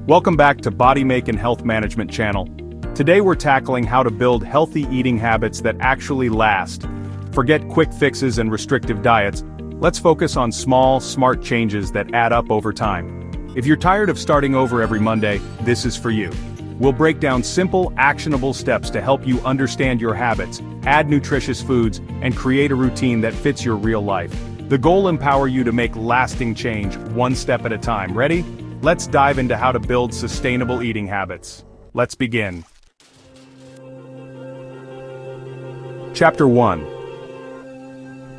Welcome back to Body Make and Health Management channel. Today we're tackling how to build healthy eating habits that actually last. Forget quick fixes and restrictive diets. Let's focus on small, smart changes that add up over time. If you're tired of starting over every Monday, this is for you. We'll break down simple, actionable steps to help you understand your habits, add nutritious foods, and create a routine that fits your real life. The goal: empower you to make lasting change, one step at a time. Ready? Let's dive into how to build sustainable eating habits. Let's begin. Chapter 1.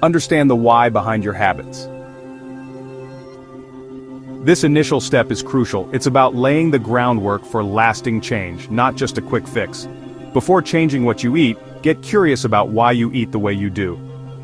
Understand the why behind your habits. This initial step is crucial. It's about laying the groundwork for lasting change, not just a quick fix. Before changing what you eat, get curious about why you eat the way you do.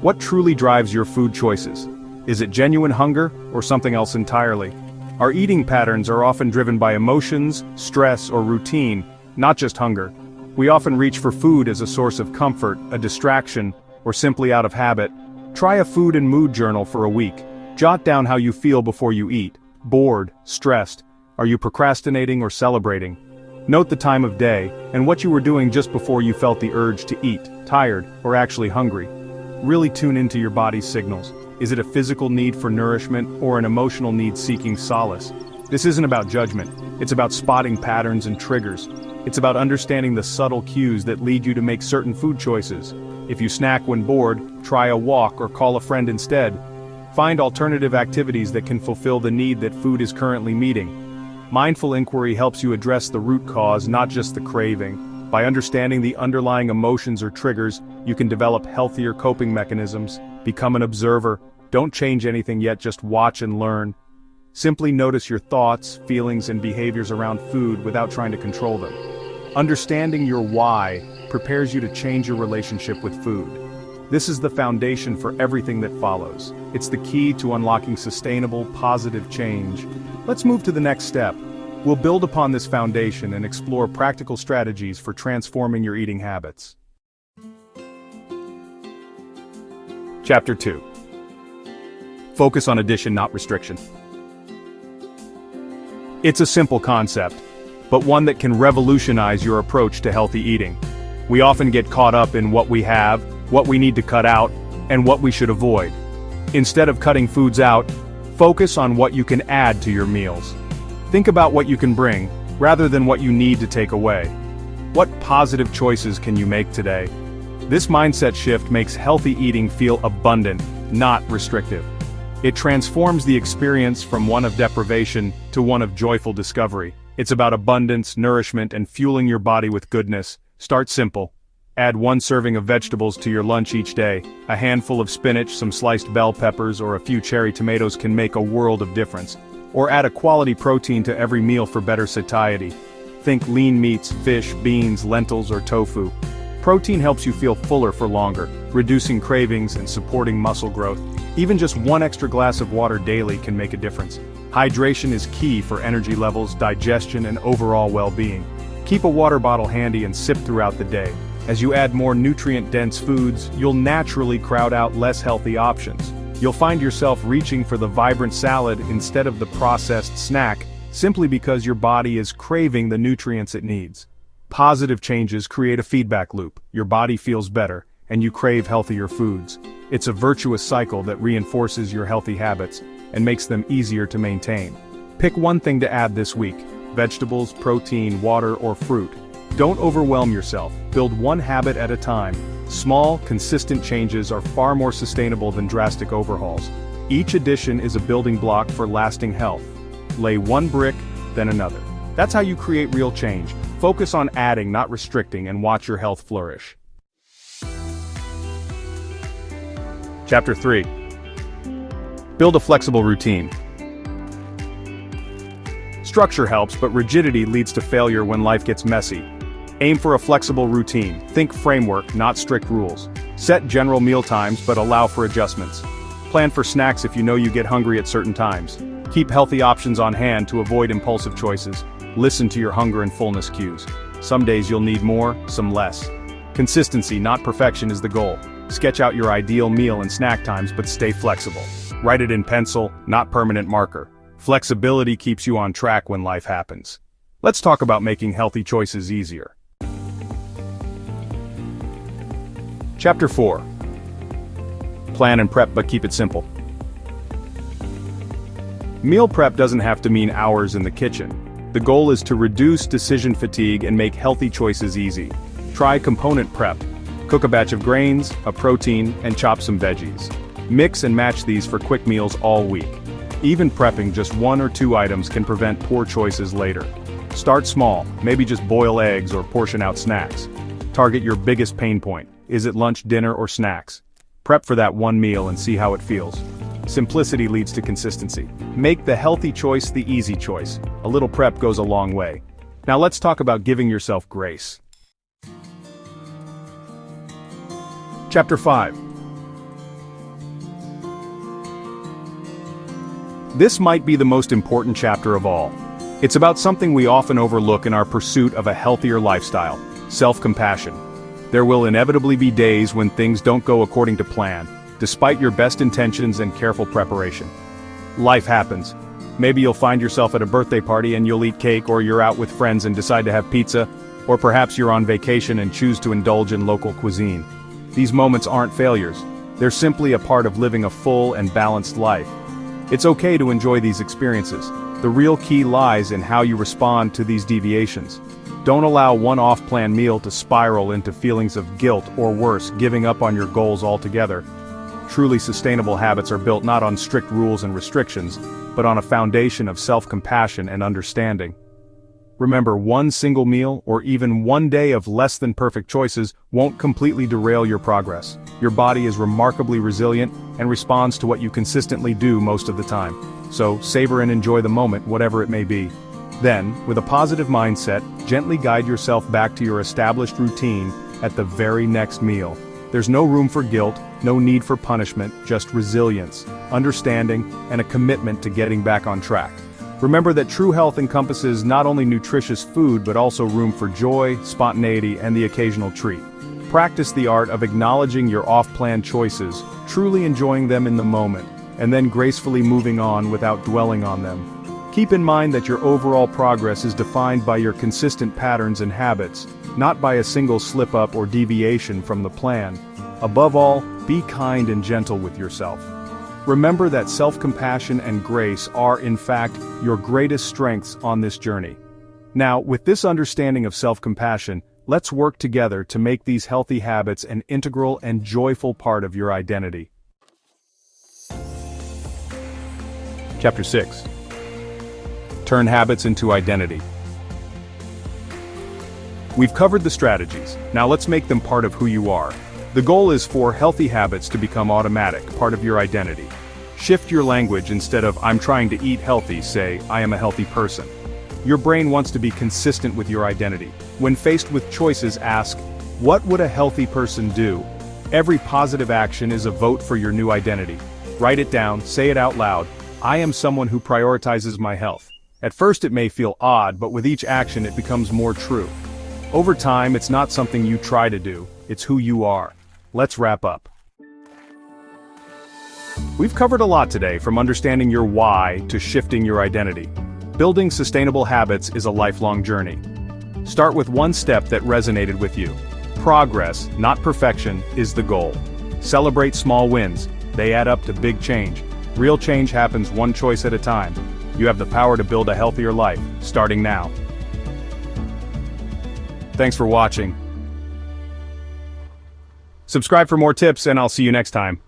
What truly drives your food choices? Is it genuine hunger, or something else entirely? Our eating patterns are often driven by emotions, stress, or routine, not just hunger. We often reach for food as a source of comfort, a distraction, or simply out of habit. Try a food and mood journal for a week. Jot down how you feel before you eat. Bored, stressed? Are you procrastinating or celebrating? Note the time of day, and what you were doing just before you felt the urge to eat, tired, or actually hungry. Really tune into your body's signals. Is it a physical need for nourishment, or an emotional need seeking solace? This isn't about judgment. It's about spotting patterns and triggers. It's about understanding the subtle cues that lead you to make certain food choices. If you snack when bored, try a walk or call a friend instead. Find alternative activities that can fulfill the need that food is currently meeting. Mindful inquiry helps you address the root cause, not just the craving. By understanding the underlying emotions or triggers, you can develop healthier coping mechanisms. Become an observer. Don't change anything yet, just watch and learn. Simply notice your thoughts, feelings, and behaviors around food without trying to control them. Understanding your why prepares you to change your relationship with food. This is the foundation for everything that follows. It's the key to unlocking sustainable, positive change. Let's move to the next step. We'll build upon this foundation and explore practical strategies for transforming your eating habits. Chapter 2. Focus on addition, not restriction. It's a simple concept, but one that can revolutionize your approach to healthy eating. We often get caught up in what we have, what we need to cut out, and what we should avoid. Instead of cutting foods out, focus on what you can add to your meals. Think about what you can bring, rather than what you need to take away. What positive choices can you make today? This mindset shift makes healthy eating feel abundant, not restrictive. It transforms the experience from one of deprivation to one of joyful discovery. It's about abundance, nourishment, and fueling your body with goodness. Start simple. Add 1 serving of vegetables to your lunch each day. A handful of spinach, some sliced bell peppers, or a few cherry tomatoes can make a world of difference. Or add a quality protein to every meal for better satiety. Think lean meats, fish, beans, lentils, or tofu. Protein helps you feel fuller for longer, reducing cravings and supporting muscle growth. Even just 1 extra glass of water daily can make a difference. Hydration is key for energy levels, digestion, and overall well-being. Keep a water bottle handy and sip throughout the day. As you add more nutrient-dense foods, you'll naturally crowd out less healthy options. You'll find yourself reaching for the vibrant salad instead of the processed snack, simply because your body is craving the nutrients it needs. Positive changes create a feedback loop. Your body feels better, and you crave healthier foods. It's a virtuous cycle that reinforces your healthy habits and makes them easier to maintain. Pick one thing to add this week: vegetables, protein, water, or fruit. Don't overwhelm yourself. Build one habit at a time. Small, consistent changes are far more sustainable than drastic overhauls. Each addition is a building block for lasting health. Lay one brick, then another. That's how you create real change. Focus on adding, not restricting, and watch your health flourish. Chapter 3. Build a flexible routine. Structure helps, but rigidity leads to failure when life gets messy. Aim for a flexible routine. Think framework, not strict rules. Set general meal times, but allow for adjustments. Plan for snacks if you know you get hungry at certain times. Keep healthy options on hand to avoid impulsive choices. Listen to your hunger and fullness cues. Some days you'll need more, some less. Consistency, not perfection, is the goal. Sketch out your ideal meal and snack times, but stay flexible. Write it in pencil, not permanent marker. Flexibility keeps you on track when life happens. Let's talk about making healthy choices easier. Chapter 4. Plan and prep, but keep it simple. Meal prep doesn't have to mean hours in the kitchen. The goal is to reduce decision fatigue and make healthy choices easy. Try component prep. Cook a batch of grains, a protein, and chop some veggies. Mix and match these for quick meals all week. Even prepping just 1 or 2 items can prevent poor choices later. Start small, maybe just boil eggs or portion out snacks. Target your biggest pain point. Is it lunch, dinner, or snacks? Prep for that one meal and see how it feels. Simplicity leads to consistency. Make the healthy choice the easy choice. A little prep goes a long way. Now let's talk about giving yourself grace. Chapter 5. This might be the most important chapter of all. It's about something we often overlook in our pursuit of a healthier lifestyle: self-compassion. There will inevitably be days when things don't go according to plan, despite your best intentions and careful preparation. Life happens. Maybe you'll find yourself at a birthday party and you'll eat cake, or you're out with friends and decide to have pizza, or perhaps you're on vacation and choose to indulge in local cuisine. These moments aren't failures. They're simply a part of living a full and balanced life. It's okay to enjoy these experiences. The real key lies in how you respond to these deviations. Don't allow one off-plan meal to spiral into feelings of guilt, or worse, giving up on your goals altogether. Truly sustainable habits are built not on strict rules and restrictions, but on a foundation of self-compassion and understanding. Remember, one single meal, or even one day of less than perfect choices, won't completely derail your progress. Your body is remarkably resilient and responds to what you consistently do most of the time. So, savor and enjoy the moment, whatever it may be. Then, with a positive mindset, gently guide yourself back to your established routine at the very next meal. There's no room for guilt, no need for punishment, just resilience, understanding, and a commitment to getting back on track. Remember that true health encompasses not only nutritious food but also room for joy, spontaneity, and the occasional treat. Practice the art of acknowledging your off-plan choices, truly enjoying them in the moment, and then gracefully moving on without dwelling on them. Keep in mind that your overall progress is defined by your consistent patterns and habits, not by a single slip-up or deviation from the plan. Above all, be kind and gentle with yourself. Remember that self-compassion and grace are, in fact, your greatest strengths on this journey. Now, with this understanding of self-compassion, let's work together to make these healthy habits an integral and joyful part of your identity. Chapter 6. Turn habits into identity. We've covered the strategies. Now let's make them part of who you are. The goal is for healthy habits to become automatic, part of your identity. Shift your language. Instead of "I'm trying to eat healthy," say "I am a healthy person." Your brain wants to be consistent with your identity. When faced with choices, ask, what would a healthy person do? Every positive action is a vote for your new identity. Write it down, say it out loud. I am someone who prioritizes my health. At first it may feel odd, but with each action it becomes more true. Over time, it's not something you try to do, it's who you are. Let's wrap up. We've covered a lot today, from understanding your why to shifting your identity. Building sustainable habits is a lifelong journey. Start with one step that resonated with you. Progress, not perfection, is the goal. Celebrate small wins. They add up to big change. Real change happens one choice at a time. You have the power to build a healthier life, starting now. Thanks for watching. Subscribe for more tips, and I'll see you next time.